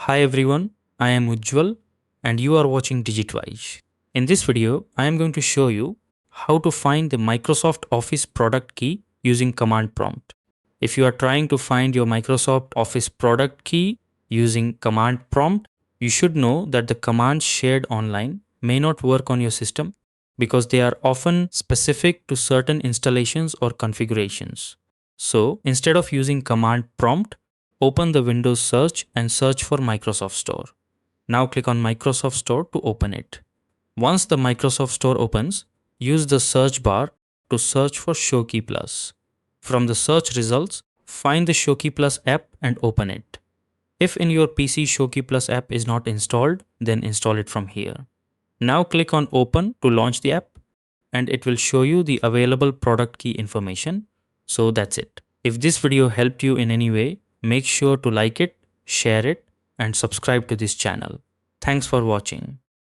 Hi everyone, I am Ujjwal and you are watching Digitwise. In this video, I am going to show you how to find the Microsoft Office product key using command prompt. If you are trying to find your Microsoft Office product key using command prompt, you should know that the commands shared online may not work on your system because they are often specific to certain installations or configurations. So instead of using command prompt, open the Windows search and search for Microsoft Store. Now click on Microsoft Store to open it. Once the Microsoft Store opens, use the search bar to search for Showkey Plus. From the search results, find the Showkey Plus app and open it. If in your PC Showkey Plus app is not installed, then install it from here. Now click on Open to launch the app and it will show you the available product key information. So that's it. If this video helped you in any way, make sure to like it, share it, and subscribe to this channel. Thanks for watching.